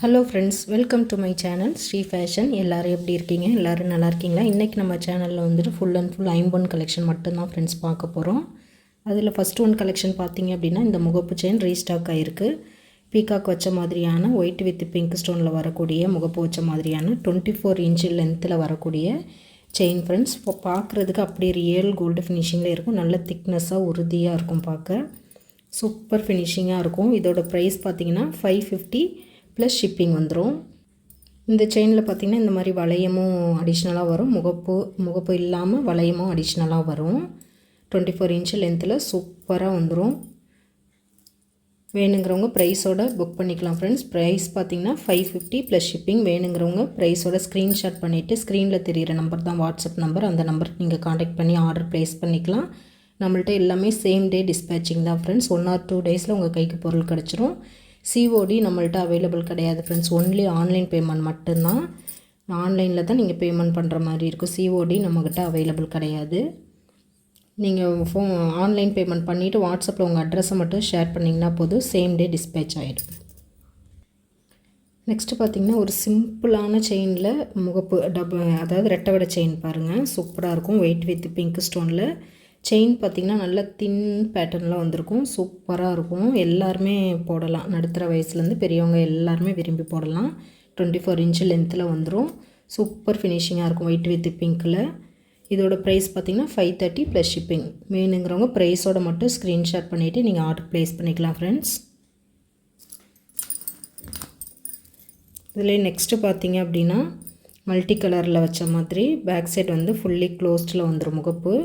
Hello friends, welcome to my channel Sri fashion. எல்லோரும் எப்படி இருக்கீங்க? எல்லோரும் நல்லா இருக்கீங்களா? இன்றைக்கி நம்ம சேனலில் வந்துட்டு ஃபுல் அண்ட் ஃபுல் ஐம்பொன் கலெக்ஷன் மட்டும்தான் ஃப்ரெண்ட்ஸ் பார்க்க போகிறோம். அதில் ஃபஸ்ட் ஒன் கலெக்ஷன் பார்த்தீங்க அப்படின்னா இந்த முகப்பு செயின் ரீஸ்டாக் ஆகிருக்கு. பீகாக் வச்ச மாதிரியான ஒயிட் வித் பிங்க் ஸ்டோனில் வரக்கூடிய முகப்பு வச்ச மாதிரியான 24 இன்ச்சு லென்த்தில் வரக்கூடிய செயின் ஃப்ரெண்ட்ஸ். இப்போ பார்க்குறதுக்கு அப்படியே ரியல் கோல்டு ஃபினிஷிங்கில் இருக்கும். நல்ல திக்னஸாக உறுதியாக இருக்கும், பார்க்க சூப்பர் ஃபினிஷிங்காக இருக்கும். இதோட ப்ரைஸ் பார்த்திங்கன்னா 550 ப்ளஸ் ஷிப்பிங் வந்துடும். இந்த செயினில் பார்த்திங்கன்னா இந்த மாதிரி வளையமும் அடிஷ்னலாக வரும். முகப்பு இல்லாமல் வளையமும் அடிஷ்னலாக வரும். 24 இன்ச்சு லென்த்தில் சூப்பராக வந்துடும். வேணுங்கிறவங்க ப்ரைஸோடு புக் பண்ணிக்கலாம் ஃப்ரெண்ட்ஸ். ப்ரைஸ் பார்த்திங்கன்னா 550 ப்ளஸ் ஷிப்பிங். வேணுங்கிறவங்க ப்ரைஸோட ஸ்க்ரீன்ஷாட் பண்ணிவிட்டு ஸ்க்ரீனில் தெரிகிற நம்பர் தான் வாட்ஸ்அப் நம்பர். அந்த நம்பருக்கு நீங்கள் காண்டாக்ட் பண்ணி ஆர்டர் ப்ளேஸ் பண்ணிக்கலாம். நம்மள்ட்ட எல்லாமே சேம் டே டிஸ்பேச்சிங் தான் ஃப்ரெண்ட்ஸ். 1 or 2 டேஸில் உங்கள் கைக்கு பொருள் கிடச்சிரும். சிஓடி நம்மள்ட்ட அவைலபிள் கிடையாது ஃப்ரெண்ட்ஸ். ஒன்லி ஆன்லைன் பேமெண்ட் மட்டும்தான். ஆன்லைனில் தான் நீங்கள் பேமெண்ட் பண்ணுற மாதிரி இருக்கும். சிஓடி நம்மக்கிட்ட அவைலபிள் கிடையாது. நீங்கள் ஆன்லைன் பேமெண்ட் பண்ணிவிட்டு வாட்ஸ்அப்பில் உங்கள் அட்ரஸை மட்டும் ஷேர் பண்ணிங்கன்னா போதும், சேம் டே டிஸ்பேச் ஆகிடும். நெக்ஸ்ட்டு பார்த்திங்கன்னா ஒரு சிம்பிளான செயினில் முகப்பு அதாவது ரெட்டை வடை செயின் பாருங்கள், சூப்பராக இருக்கும். வெயிட் வித் பிங்க் ஸ்டோனில் செயின் பார்த்திங்கன்னா நல்ல தின் பேட்டர்னில் வந்திருக்கும். சூப்பராக இருக்கும். எல்லாருமே போடலாம். நடுத்தர வயசுலேருந்து பெரியவங்க எல்லாருமே விரும்பி போடலாம். 24 இன்ச்சு லென்த்தில் வந்துடும். சூப்பர் ஃபினிஷிங்காக இருக்கும் ஒயிட் வித் பிங்க்கில். இதோட ப்ரைஸ் பார்த்திங்கன்னா 530 ப்ளஸ் ஷிப்பிங். வேணுங்கிறவங்க ப்ரைஸோடு மட்டும் ஸ்க்ரீன்ஷாட் பண்ணிவிட்டு நீங்கள் ஆர்டர் ப்ளேஸ் பண்ணிக்கலாம் ஃப்ரெண்ட்ஸ். இதில் நெக்ஸ்ட்டு பார்த்திங்க அப்படின்னா மல்டி கலரில் வச்ச மாதிரி பேக் சைடு வந்து ஃபுல்லி க்ளோஸ்டில் வந்துடும் முகப்பு.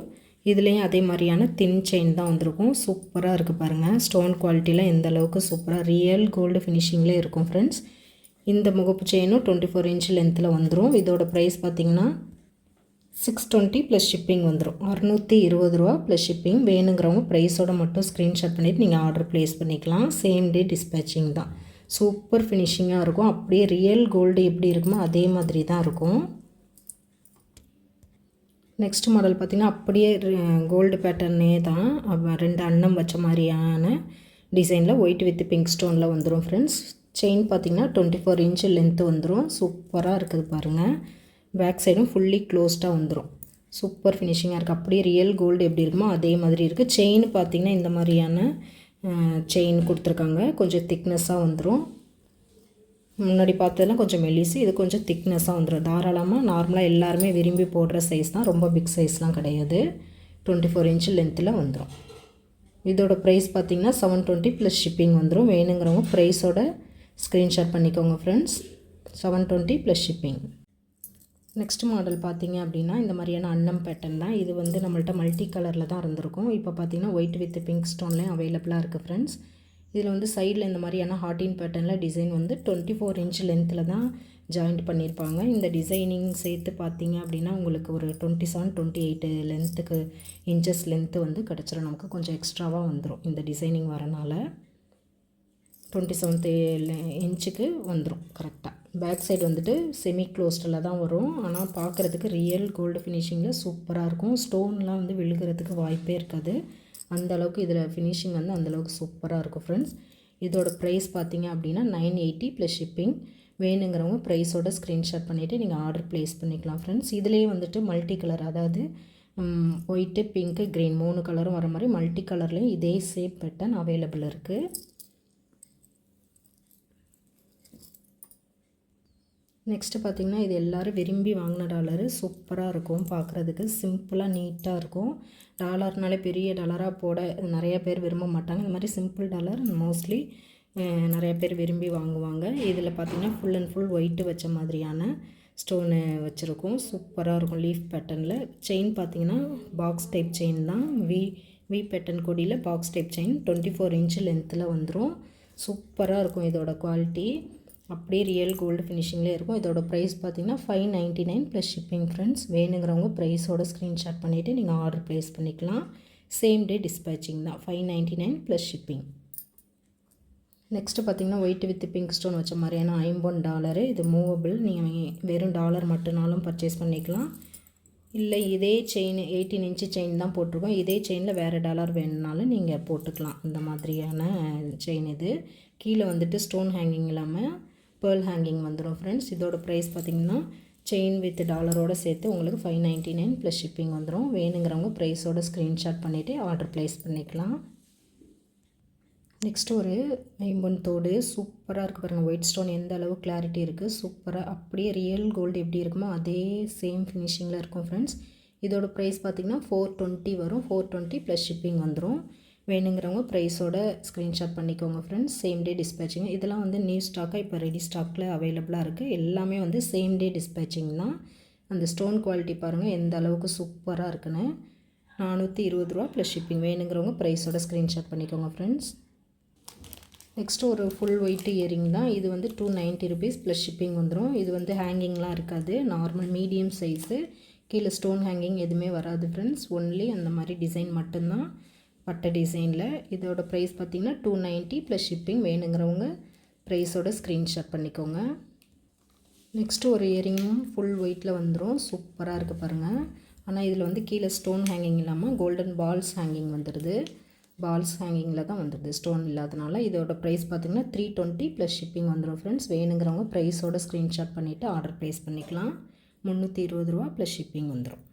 இதுலேயும் அதே மாதிரியான தின் செயின் தான் வந்திருக்கும். சூப்பராக இருக்குது பாருங்கள். ஸ்டோன் குவாலிட்டியில் எந்த அளவுக்கு சூப்பராக ரியல் கோல்டு ஃபினிஷிங்லேயே இருக்கும் ஃப்ரெண்ட்ஸ். இந்த முகப்பு செயினும் 24 இன்ச்சு லென்த்தில் வந்துடும். இதோட ப்ரைஸ் பார்த்திங்கன்னா 620 ப்ளஸ் ஷிப்பிங் வந்துடும். 620 ரூபா ப்ளஸ் ஷிப்பிங். வேணுங்கிறவங்க ப்ரைஸோடு மட்டும் ஸ்க்ரீன்ஷாட் பண்ணிவிட்டு நீங்கள் ஆர்டர் ப்ளேஸ் பண்ணிக்கலாம். சேம் டே டிஸ்பேச்சிங் தான். சூப்பர் ஃபினிஷிங்காக இருக்கும். அப்படியே ரியல் கோல்டு எப்படி இருக்குமோ அதே மாதிரி தான் இருக்கும். நெக்ஸ்ட் மாடல் பார்த்திங்கன்னா அப்படியே கோல்டு பேட்டர்னே தான். 2 அன்னம் வச்ச மாதிரியான டிசைனில் ஒயிட் வித் பிங்க் ஸ்டோனில் வந்துடும் ஃப்ரெண்ட்ஸ். செயின் பார்த்திங்கன்னா 24 இன்ச்சு லென்த்து வந்துடும். சூப்பராக இருக்குது பாருங்கள். பேக் சைடும் ஃபுல்லி க்ளோஸ்டாக வந்துடும். சூப்பர் ஃபினிஷிங்காக இருக்குது. அப்படியே ரியல் கோல்டு எப்படி இருக்குமோ அதே மாதிரி இருக்குது. செயின் பார்த்திங்கன்னா இந்த மாதிரியான செயின் கொடுத்துருக்காங்க. கொஞ்சம் திக்னஸாக வந்துடும். முன்னாடி பார்த்ததெல்லாம் கொஞ்சம் மெலிசு, இது கொஞ்சம் திக்னஸாக வந்துடும். தாராளமாக நார்மலாக எல்லாருமே விரும்பி போடுற சைஸ் தான். ரொம்ப பிக் சைஸ்லாம் கிடையாது. 24 இன்ச்சு லென்த்தில் வந்துடும். இதோட ப்ரைஸ் பார்த்திங்கன்னா 720 ப்ளஸ் ஷிப்பிங் வந்துடும். வேணுங்கிறவங்க ப்ரைஸோட ஸ்க்ரீன்ஷாட் பண்ணிக்கோங்க friends. 720 plus shipping. Next model பார்த்திங்க அப்படின்னா இந்த மாதிரியான அன்னம் பேட்டர்ன் தான். இது வந்து நம்மள்ட்ட மல்டி கலரில் தான் இருந்திருக்கும். இப்போ பார்த்திங்கன்னா ஒயிட் வித் பிங்க் ஸ்டோன்லேயும் அவைலபிளாக இருக்குது ஃப்ரெண்ட்ஸ். இதில் வந்து சைடில் இந்த மாதிரியான ஹார்டின் பேட்டர்னில் டிசைன் வந்து 24 இன்ச்சு லென்த்தில் தான் ஜாயிண்ட் பண்ணியிருப்பாங்க. இந்த டிசைனிங் சேர்த்து பார்த்தீங்க அப்படின்னா உங்களுக்கு ஒரு 27-28 லென்த்துக்கு இன்ச்சஸ் லென்த்து வந்து கிடச்சிரும். நமக்கு கொஞ்சம் எக்ஸ்ட்ராவாக வந்துடும். இந்த டிசைனிங் வரனால 27 இன்ச்சுக்கு வந்துடும் கரெக்டாக. பேக் சைடு வந்துட்டு செமி க்ளோஸ்டில் தான் வரும். ஆனால் பார்க்குறதுக்கு ரியல் கோல்டு ஃபினிஷிங்கில் சூப்பராக இருக்கும். ஸ்டோன்லாம் வந்து விழுகிறதுக்கு வாய்ப்பே இருக்காது. அந்த அளவுக்கு இதில் ஃபினிஷிங் வந்து அந்தளவுக்கு சூப்பராக இருக்கும் ஃப்ரெண்ட்ஸ். இதோட ப்ரைஸ் பார்த்திங்க அப்படின்னா 980 ப்ளஸ் ஷிப்பிங். வேணுங்கிறவங்க ப்ரைஸோட ஸ்க்ரீன்ஷாட் பண்ணிவிட்டு நீங்கள் ஆர்டர் ப்ளேஸ் பண்ணிக்கலாம் ஃப்ரெண்ட்ஸ். இதிலேயே வந்துட்டு மல்டி கலர், அதாவது ஒயிட்டு பிங்க்கு க்ரீன் 3 கலரும் வர மாதிரி மல்டி கலர்லேயும் இதே சேம் பேட்டர்ன் அவைலபிள் இருக்குது. நெக்ஸ்ட்டு பார்த்திங்கன்னா இது எல்லோரும் விரும்பி வாங்கின டாலரு. சூப்பராக இருக்கும் பார்க்குறதுக்கு. சிம்பிளாக நீட்டாக இருக்கும். டாலர்னாலே பெரிய டாலராக போட நிறைய பேர் விரும்ப மாட்டாங்க. இந்த மாதிரி சிம்பிள் டாலர் மோஸ்ட்லி நிறைய பேர் விரும்பி வாங்குவாங்க. இதில் பார்த்திங்கன்னா ஃபுல் அண்ட் ஃபுல் ஒயிட்டு வச்ச மாதிரியான ஸ்டோனு வச்சுருக்கும். சூப்பராக இருக்கும் லீஃப் பேட்டர்னில். செயின் பார்த்திங்கன்னா பாக்ஸ் டைப் செயின் தான். வி பேட்டர்ன் கொடியில் பாக்ஸ் டைப் செயின் 24 இன்ச்சு லென்த்தில் வந்துடும். சூப்பராக இருக்கும் இதோட குவாலிட்டி. அப்படியே ரியல் கோல்டு ஃபினிஷிங்லேயே இருக்கும். இதோட ப்ரைஸ் பார்த்திங்கன்னா 599 ப்ளஸ் ஷிப்பிங் ஃப்ரெண்ட்ஸ். வேணுங்கிறவங்க ப்ரைஸோட ஸ்க்ரீன்ஷாட் பண்ணிவிட்டு நீங்கள் ஆர்டர் ப்ளேஸ் பண்ணிக்கலாம். சேம் டே டிஸ்பேச்சிங் தான். 599 ப்ளஸ் ஷிப்பிங். நெக்ஸ்ட்டு பார்த்திங்கன்னா ஒயிட் வித் பிங்க் ஸ்டோன் வச்ச மாதிரியான $50. இது மூவபிள். நீங்கள் வெறும் டாலர் மட்டும்னாலும் பர்ச்சேஸ் பண்ணிக்கலாம். இல்லை இதே செயின் 18 இன்ச்சு செயின் தான் போட்டிருக்கோம். இதே செயினில் வேறு டாலர் வேணுனாலும் நீங்கள் போட்டுக்கலாம். இந்த மாதிரியான செயின் இது. கீழே வந்துட்டு ஸ்டோன் ஹேங்கிங் இல்லாமல் பேர்ல் ஹேங்கிங் வந்துடும் ஃப்ரெண்ட்ஸ். இதோட ப்ரைஸ் பார்த்திங்கன்னா செயின் வித் டாலரோடு சேர்த்து உங்களுக்கு $599 ப்ளஸ் ஷிப்பிங் வந்துடும். வேணுங்கிறவங்க ப்ரைஸோட ஸ்க்ரீன்ஷாட் பண்ணிவிட்டு ஆர்டர் ப்ளேஸ் பண்ணிக்கலாம். நெக்ஸ்ட்டு ஒரு ஐம்பொன் தோடு சூப்பராக இருக்குது பாருங்கள். ஒயிட் ஸ்டோன் எந்த அளவு கிளாரிட்டி இருக்குது, சூப்பராக அப்படியே ரியல் கோல்டு எப்படி இருக்குமோ அதே சேம் ஃபினிஷிங்கில் இருக்கும் ஃப்ரெண்ட்ஸ். இதோட ப்ரைஸ் பார்த்திங்கன்னா $420 வரும். $420 ப்ளஸ் ஷிப்பிங் வந்துடும். வேணுங்கிறவங்க ப்ரைஸோட ஸ்க்ரீன்ஷாட் பண்ணிக்கோங்க ஃப்ரெண்ட்ஸ். Same day dispatching. இதெல்லாம் வந்து நியூ ஸ்டாக்காக இப்போ ரெடி ஸ்டாக்கில் அவைலபிளாக இருக்குது. எல்லாமே வந்து சேம் டே டிஸ்பேச்சிங் தான். அந்த ஸ்டோன் குவாலிட்டி பாருங்கள் எந்த அளவுக்கு சூப்பராக இருக்குன்னு. $420 ப்ளஸ் ஷிப்பிங். வேணுங்கிறவங்க ப்ரைஸோட ஸ்க்ரீன்ஷாட் பண்ணிக்கோங்க ஃப்ரெண்ட்ஸ். நெக்ஸ்ட்டு ஒரு ஃபுல் ஒயிட் இயரிங் தான். இது வந்து $290 ப்ளஸ் ஷிப்பிங் வந்துடும். இது வந்து ஹேங்கிங்லாம் இருக்காது, நார்மல் மீடியம் சைஸு. கீழே ஸ்டோன் ஹேங்கிங் எதுவுமே வராது ஃப்ரெண்ட்ஸ். ஒன்லி அந்த மாதிரி டிசைன் மட்டும்தான், பட்டை டிசைனில். இதோட ப்ரைஸ் பார்த்திங்கன்னா $290 ப்ளஸ் ஷிப்பிங். வேணுங்கிறவங்க ப்ரைஸோட ஸ்க்ரீன்ஷாட் பண்ணிக்கோங்க. நெக்ஸ்ட்டு ஒரு இயரிங்கும் ஃபுல் ஒயிட்டில் வந்துடும். சூப்பராக இருக்குது பாருங்கள். ஆனால் இதில் வந்து கீழே ஸ்டோன் ஹேங்கிங் இல்லாமல் கோல்டன் பால்ஸ் ஹேங்கிங் வந்துடுது. பால்ஸ் ஹேங்கிங்கில் தான் வந்துடுது, ஸ்டோன் இல்லாதனால. இதோட ப்ரைஸ் பார்த்திங்கன்னா $320 ப்ளஸ் ஷிப்பிங் வந்துடும் ஃப்ரெண்ட்ஸ். வேணுங்கிறவங்க ப்ரைஸோட ஸ்க்ரீன்ஷாட் பண்ணிவிட்டு ஆர்டர் ப்ளேஸ் பண்ணிக்கலாம். $320 ப்ளஸ் ஷிப்பிங் வந்துடும்.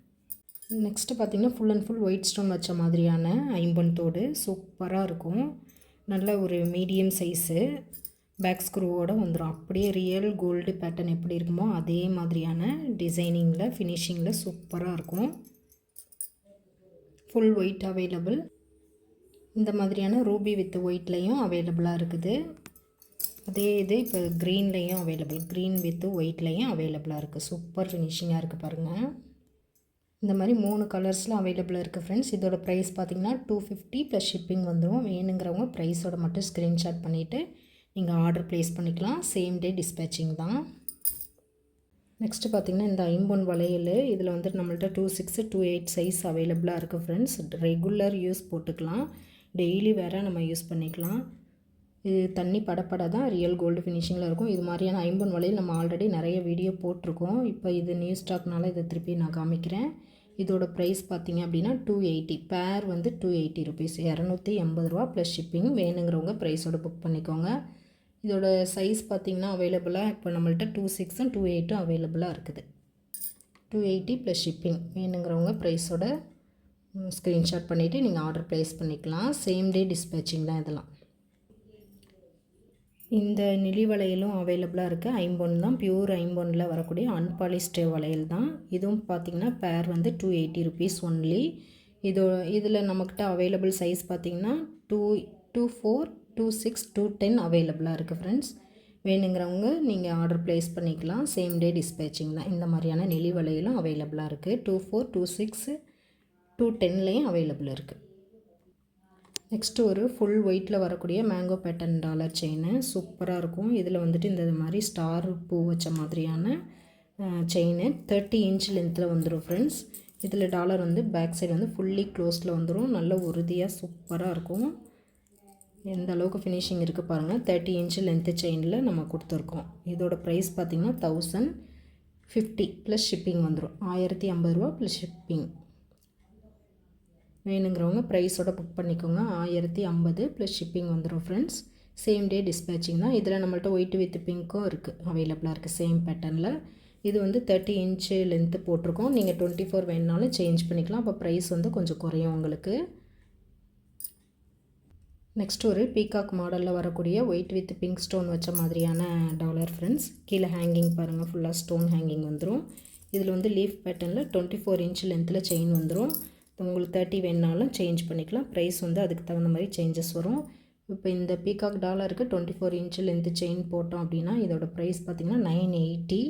நெக்ஸ்ட்டு பார்த்திங்கன்னா full and full white stone வச்ச மாதிரியான ஐம்பொன் தோடு சூப்பராக இருக்கும். நல்ல ஒரு மீடியம் சைஸு பேக் ஸ்க்ரூவோடு வந்துடும். அப்படியே ரியல் கோல்டு பேட்டர்ன் எப்படி இருக்குமோ அதே மாதிரியான டிசைனிங்கில் ஃபினிஷிங்கில் சூப்பராக இருக்கும். Full white available. இந்த மாதிரியான ரூபி வித் ஒயிட்லேயும் அவைலபிளாக இருக்குது. அதே இது இப்போ க்ரீன்லேயும் அவைலபிள், க்ரீன் வித் ஒயிட்லேயும் அவைலபிளாக இருக்குது. சூப்பர் ஃபினிஷிங்காக இருக்குது பாருங்கள். இந்த மாதிரி 3 கலர்ஸில் அவைலபிளாக இருக்குது ஃப்ரெண்ட்ஸ். இதோட ப்ரைஸ் பார்த்திங்கன்னா $250 ப்ளஸ் ஷிப்பிங் வந்துடும். வேணுங்கிறவங்க ப்ரைஸோட மட்டும் ஸ்க்ரீன்ஷாட் பண்ணிவிட்டு நீங்கள் ஆர்டர் ப்ளேஸ் பண்ணிக்கலாம். சேம் டே டிஸ்பேச்சிங் தான். நெக்ஸ்ட்டு பார்த்திங்கன்னா இந்த ஐம்பொன் வளையல். இதில் வந்து நம்மள்ட்ட 26, 28 சைஸ் அவைலபிளாக இருக்குது ஃப்ரெண்ட்ஸ். ரெகுலர் யூஸ் போட்டுக்கலாம், டெய்லி வேறு நம்ம யூஸ் பண்ணிக்கலாம். இது தண்ணி படப்பட தான் ரியல் கோல்டு ஃபினிஷிங்கில் இருக்கும். இது மாதிரியான ஐம்பொன் வளையல் நம்ம ஆல்ரெடி நிறைய வீடியோ போட்டிருக்கோம். இப்போ இது நியூ ஸ்டாக்னால இதை திருப்பி நான் காமிக்கிறேன். இதோட ப்ரைஸ் பார்த்திங்க அப்படின்னா $280. பேர் வந்து $280, $280 ப்ளஸ் ஷிப்பிங். வேணுங்கிறவங்க ப்ரைஸோட புக் பண்ணிக்கோங்க. இதோட சைஸ் பார்த்திங்கன்னா அவைலபிளாக இப்போ நம்மள்ட்ட 26 28 அவைலபிளாக இருக்குது. $280 ப்ளஸ் ஷிப்பிங். வேணுங்கிறவங்க ப்ரைஸோட ஸ்க்ரீன்ஷாட் பண்ணிவிட்டு நீங்கள் ஆர்டர் ப்ளேஸ் பண்ணிக்கலாம். சேம் டே டிஸ்பேச்சிங் தான் இதெல்லாம். இந்த நெளி வளையலும் அவைலபிளாக இருக்குது. ஐம்பொன் தான், பியூர் ஐம்பொனில் வரக்கூடிய அன்பாலிஸ்டு வளையல் தான். இதுவும் பார்த்திங்கன்னா பேர் வந்து $280 ஒன்லி. இதில் நம்மக்கிட்ட அவைலபிள் சைஸ் பார்த்திங்கன்னா 2, 4, 26, 210 அவைலபிளாக இருக்குது ஃப்ரெண்ட்ஸ். வேணுங்கிறவங்க நீங்கள் ஆர்டர் ப்ளேஸ் பண்ணிக்கலாம். சேம் டே டிஸ்பேச்சிங் தான். இந்த மாதிரியான நெளி வளையலும் அவைலபிளாக இருக்குது. 24, 26, 210லேயும் அவைலபிள் இருக்குது. நெக்ஸ்ட்டு ஒரு ஃபுல் ஒயிட்டில் வரக்கூடிய மேங்கோ பேட்டர்ன் டாலர் செயின் சூப்பராக இருக்கும். இதில் வந்துட்டு இந்த மாதிரி ஸ்டார் பூ வச்ச மாதிரியான செயின் 30 இன்ச் லென்த்தில் வந்துடும் ஃப்ரெண்ட்ஸ். இதில் டாலர் வந்து பேக் சைடு வந்து ஃபுல்லி க்ளோஸில் வந்துடும். நல்ல உறுதியாக சூப்பராக இருக்கும். எந்த அளவுக்கு ஃபினிஷிங் இருக்குது பாருங்கள். 30 இன்ச் லென்த்து செயினில் நம்ம கொடுத்துருக்கோம். இதோட ப்ரைஸ் பார்த்திங்கன்னா $1050 ப்ளஸ் ஷிப்பிங் வந்துடும். $1050 ப்ளஸ் ஷிப்பிங். வேணுங்கிறவங்க ப்ரைஸோட புக் பண்ணிக்கோங்க. 1050 ப்ளஸ் ஷிப்பிங் வந்துடும் ஃப்ரெண்ட்ஸ். சேம் டே டிஸ்பேச்சிங் தான். இதில் நம்மள்ட்ட ஒயிட் வித் பிங்க்கும் இருக்குது, அவைலபிளாக இருக்குது சேம் பேட்டர்னில். இது வந்து 30 இன்ச் லென்த்து போட்டிருக்கோம். நீங்கள் 24 வேணுனாலும் சேஞ்ச் பண்ணிக்கலாம். அப்போ ப்ரைஸ் வந்து கொஞ்சம் குறையும் உங்களுக்கு. நெக்ஸ்ட் ஒரு பீகாக் மாடலில் வரக்கூடிய ஒயிட் வித் பிங்க் ஸ்டோன் வச்ச மாதிரியான டாலர் ஃப்ரெண்ட்ஸ். கீழே ஹேங்கிங் பாருங்கள், ஃபுல்லாக ஸ்டோன் ஹேங்கிங் வந்துடும். இதில் வந்து லீஃப் பேட்டர்னில் 24 இன்ச் லென்த்தில் செயின் வந்துடும். உங்களுக்கு 30 வேணுனாலும் சேஞ்ச் பண்ணிக்கலாம். ப்ரைஸ் வந்து அதுக்கு தகுந்த மாதிரி சேஞ்சஸ் வரும். இப்போ இந்த பீகாக் டாலருக்கு 24 இன்ச் லென்த்து செயின் போட்டோம் அப்படின்னா இதோட ப்ரைஸ் பார்த்திங்கன்னா $980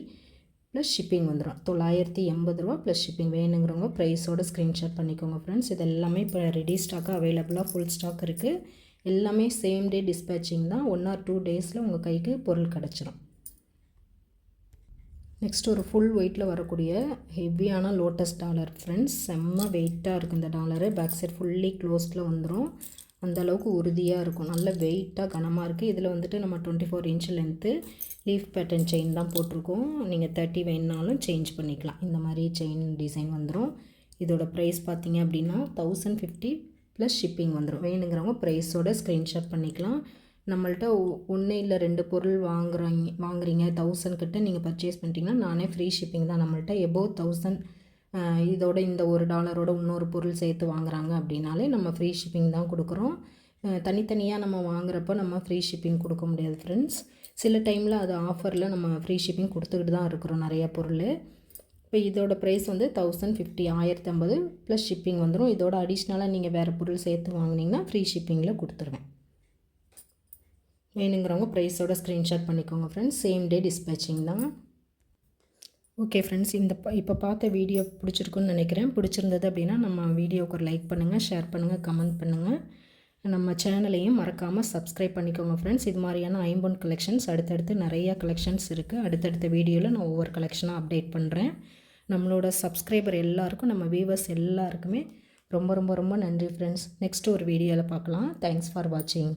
ப்ளஸ் ஷிப்பிங் வந்துடும். $980 ப்ளஸ் ஷிப்பிங். வேணுங்கிறவங்க ப்ரைஸோட ஸ்க்ரீன்ஷாட் பண்ணிக்கோங்க ஃப்ரெண்ட்ஸ். இது எல்லாமே இப்போ ரெடி ஸ்டாக்காக அவைலபிளாக ஃபுல் ஸ்டாக் இருக்குது. எல்லாமே சேம் டே டிஸ்பேச்சிங் தான். 1 or 2 டேஸில் உங்கள் கைக்கு பொருள் கிடச்சிரும். நெக்ஸ்ட் ஒரு ஃபுல் வெயிட்டில் வரக்கூடிய ஹெவியான லோட்டஸ் டாலர் ஃப்ரெண்ட்ஸ். செம்ம வெயிட்டாக இருக்குது இந்த டாலரு. பேக் சைட் ஃபுல்லி க்ளோஸ்டில் வந்துடும். அந்தளவுக்கு உறுதியாக இருக்கும். நல்ல வெயிட்டாக கனமாக இருக்குது. இதில் வந்துட்டு நம்ம 24 inch length leaf pattern chain தான் போட்டிருக்கோம். நீங்கள் 30 வேணுனாலும் சேஞ்ச் பண்ணிக்கலாம். இந்த மாதிரி செயின் டிசைன் வந்துடும். இதோட ப்ரைஸ் பார்த்திங்க அப்படின்னா $1050 ப்ளஸ் ஷிப்பிங் வந்துடும். வேணுங்கிறவங்க ப்ரைஸோட ஸ்க்ரீன்ஷாட் பண்ணிக்கலாம். நம்மள்ட்ட 1 இல்லை 2 பொருள் வாங்குறீங்க 1000 கிட்ட நீங்கள் பர்ச்சேஸ் பண்ணிட்டீங்கன்னா நானே ஃப்ரீ ஷிப்பிங் தான். நம்மள்ட்ட எபோவ் 1000 இதோட இந்த $1 இன்னொரு பொருள் சேர்த்து வாங்குறாங்க அப்படின்னாலே நம்ம ஃப்ரீ ஷிப்பிங் தான் கொடுக்குறோம். தனித்தனியாக நம்ம வாங்குறப்போ நம்ம ஃப்ரீ ஷிப்பிங் கொடுக்க முடியாது ஃப்ரெண்ட்ஸ். சில டைமில் அது ஆஃபரில் நம்ம ஃப்ரீ ஷிப்பிங் கொடுத்துக்கிட்டு தான் இருக்கிறோம் நிறைய பொருள். இப்போ இதோட ப்ரைஸ் வந்து 1050 1050 ப்ளஸ் ஷிப்பிங் வந்துடும். இதோட அடிஷ்னலாக நீங்கள் வேறு பொருள் சேர்த்து வாங்கினீங்கன்னா ஃப்ரீ ஷிப்பிங்கில் கொடுத்துருவேன். வேணுங்கிறவங்க ப்ரைஸோட ஸ்க்ரீன்ஷாட் பண்ணிக்கோங்க ஃப்ரெண்ட்ஸ். சேம் டே டிஸ்பேச்சிங் தான். ஓகே ஃப்ரெண்ட்ஸ், இப்போ பார்த்த வீடியோ பிடிச்சிருக்குன்னு நினைக்கிறேன். பிடிச்சிருந்தது அப்படின்னா நம்ம வீடியோவுக்கு ஒரு லைக் பண்ணுங்கள், ஷேர் பண்ணுங்கள், கமெண்ட் பண்ணுங்கள். நம்ம சேனலையும் மறக்காமல் சப்ஸ்கிரைப் பண்ணிக்கோங்க ஃப்ரெண்ட்ஸ். இது மாதிரியான ஐம்பொன் கலெக்ஷன்ஸ் அடுத்தடுத்து நிறையா கலெக்ஷன்ஸ் இருக்குது. அடுத்தடுத்த வீடியோவில் நான் ஒவ்வொரு கலெக்ஷனாக அப்டேட் பண்ணுறேன். நம்மளோட சப்ஸ்கிரைபர் எல்லாருக்கும், நம்ம வியூவர்ஸ் எல்லாருக்குமே ரொம்ப ரொம்ப ரொம்ப நன்றி ஃப்ரெண்ட்ஸ். நெக்ஸ்ட் ஒரு வீடியோவில் பார்க்கலாம். தேங்க்ஸ் ஃபார் வாட்சிங்.